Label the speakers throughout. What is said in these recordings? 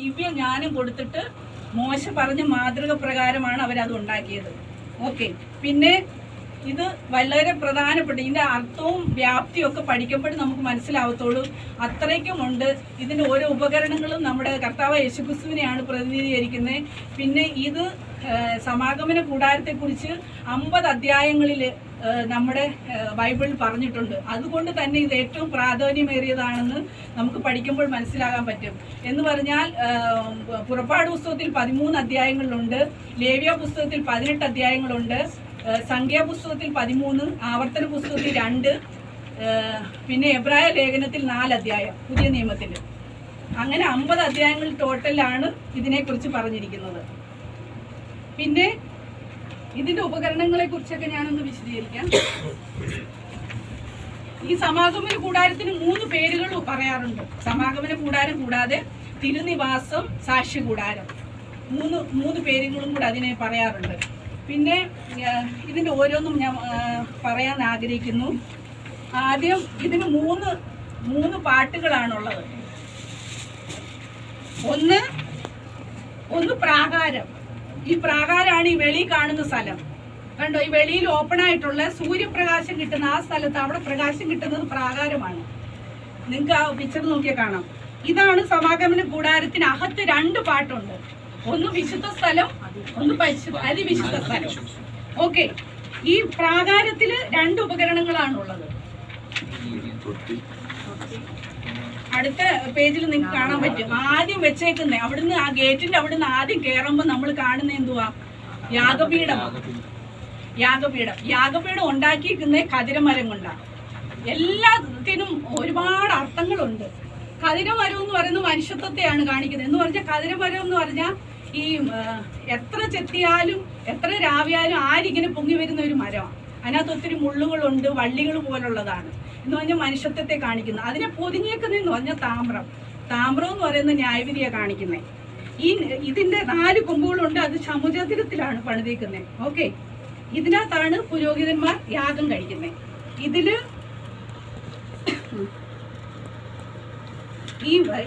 Speaker 1: ദിവ്യജ്ഞാനം കൊടുത്തിട്ട് മോശ പറഞ്ഞ മാതൃക പ്രകാരമാണ് അവരത് ഉണ്ടാക്കിയത്. ഓക്കെ, പിന്നെ ഇത് വളരെ പ്രധാനപ്പെട്ട ഇതിൻ്റെ അർത്ഥവും വ്യാപ്തിയും ഒക്കെ പഠിക്കുമ്പോഴും നമുക്ക് മനസ്സിലാവത്തുള്ളൂ. അത്രയ്ക്കുമുണ്ട്. ഇതിൻ്റെ ഓരോ ഉപകരണങ്ങളും നമ്മുടെ കർത്താവ് യേശുക്രിസ്തുവിനെയാണ് പ്രതിനിധീകരിക്കുന്നത്. പിന്നെ ഇത് സമാഗമന കൂടാരത്തെക്കുറിച്ച് 50 അധ്യായങ്ങളിൽ നമ്മുടെ ബൈബിളിൽ പറഞ്ഞിട്ടുണ്ട്. അതുകൊണ്ട് തന്നെ ഇത് ഏറ്റവും പ്രാധാന്യമേറിയതാണെന്ന് നമുക്ക് പഠിക്കുമ്പോൾ മനസ്സിലാകാൻ പറ്റും. എന്ന് പറഞ്ഞാൽ പുറപ്പാട് പുസ്തകത്തിൽ 13 അധ്യായങ്ങളുണ്ട്, ലേവ്യ പുസ്തകത്തിൽ 18 അധ്യായങ്ങളുണ്ട്, സംഖ്യാപുസ്തകത്തിൽ 13, ആവർത്തന പുസ്തകത്തിൽ 2, പിന്നെ എബ്രായ ലേഖനത്തിൽ 4 അധ്യായം പുതിയ നിയമത്തിൽ. അങ്ങനെ 50 അധ്യായങ്ങൾ ടോട്ടലാണ് ഇതിനെക്കുറിച്ച് പറഞ്ഞിരിക്കുന്നത്. പിന്നെ ഇതിന്റെ ഉപകരണങ്ങളെ കുറിച്ചൊക്കെ ഞാനൊന്ന് വിശദീകരിക്കാം. ഈ സമാഗമന കൂടാരത്തിന് 3 പേരുകൾ പറയാറുണ്ട്. സമാഗമന കൂടാരം കൂടാതെ തിരുനിവാസം, സാക്ഷ്യ കൂടാരം, 3 പേരുകളും കൂടെ അതിനെ പറയാറുണ്ട്. പിന്നെ ഇതിൻ്റെ ഓരോന്നും ഞാൻ പറയാൻ ആഗ്രഹിക്കുന്നു. ആദ്യം ഇതിന് 3 പാട്ടുകളാണുള്ളത്. ഒന്ന് പ്രാകാരം. ഈ പ്രാകാരമാണ് ഈ വെളി കാണുന്ന സ്ഥലം. കണ്ടോ, ഈ വെളിയിൽ ഓപ്പൺ ആയിട്ടുള്ള സൂര്യപ്രകാശം കിട്ടുന്ന ആ സ്ഥലത്ത് അവിടെ പ്രകാശം കിട്ടുന്നത് പ്രാകാരമാണ്. നിങ്ങൾക്ക് ആ പിക്ചർ നോക്കിയാൽ കാണാം. ഇതാണ് സമാഗമന കൂടാരത്തിന് അകത്ത് 2 പാട്ടുണ്ട്. ഒന്ന് വിശുദ്ധ സ്ഥലം, ഒന്ന് അതിവിശുദ്ധ സ്ഥലം. ഓക്കെ, ഈ പ്രാകാരത്തിൽ 2 ഉപകരണങ്ങളാണുള്ളത്. അടുത്ത പേജിൽ നിങ്ങൾക്ക് കാണാൻ പറ്റും. ആദ്യം വെച്ചേക്കുന്നേ അവിടുന്ന് ആ ഗേറ്റിന്റെ അവിടുന്ന് ആദ്യം കയറുമ്പോൾ നമ്മൾ കാണുന്ന എന്തുവാ? യാഗപീഠം. യാഗപീഠം ഉണ്ടാക്കിയിരിക്കുന്ന കതിരമരം കൊണ്ടാണ്. എല്ലാത്തിനും ഒരുപാട് അർത്ഥങ്ങളുണ്ട്. കതിരമരം എന്ന് പറയുന്നത് മനുഷ്യത്വത്തെയാണ് കാണിക്കുന്നത്. എന്ന് പറഞ്ഞാൽ കതിരമരം എന്ന് പറഞ്ഞാൽ ഈ എത്ര ചെത്തിയാലും എത്ര രാവിയാലും ആരിങ്ങനെ പൊങ്ങി വരുന്ന ഒരു മരമാണ്. അതിനകത്ത് ഒത്തിരി മുള്ളുകളുണ്ട്, വള്ളികൾ പോലുള്ളതാണ്. എന്ന് പറഞ്ഞാൽ മനുഷ്യത്വത്തെ കാണിക്കുന്നത്. അതിനെ പൊതിഞ്ഞേക്കുന്നതെന്ന് പറഞ്ഞാൽ താമ്രം എന്ന് പറയുന്നത് ന്യായവിധിയെ കാണിക്കുന്നത്. ഇതിന്റെ 4 കൊമ്പുകളുണ്ട്. അത് സമുദ്രത്തിലാണ് പണിതേക്കുന്നത്. ഓക്കെ, ഇതിനകത്താണ് പുരോഹിതന്മാർ യാഗം കഴിക്കുന്നത്. ഇതില്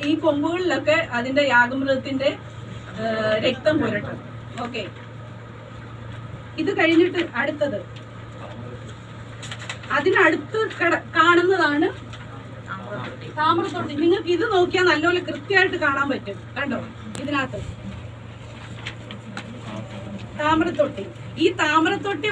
Speaker 1: ഈ കൊമ്പുകളിലൊക്കെ അതിന്റെ യാഗമൃഗത്തിന്റെ രക്തം പുരട്ടും. ഓക്കെ, ഇത് കഴിഞ്ഞിട്ട് അടുത്തത് അതിനടുത്ത് കാണുന്നതാണ് താമ്രത്തൊട്ടി. നിങ്ങൾക്ക് ഇത് നോക്കിയാൽ നല്ലപോലെ കൃത്യമായിട്ട് കാണാൻ പറ്റും. കണ്ടോ, ഇതിനകത്ത് താമ്രത്തൊട്ടി. ഈ താമ്രത്തൊട്ടി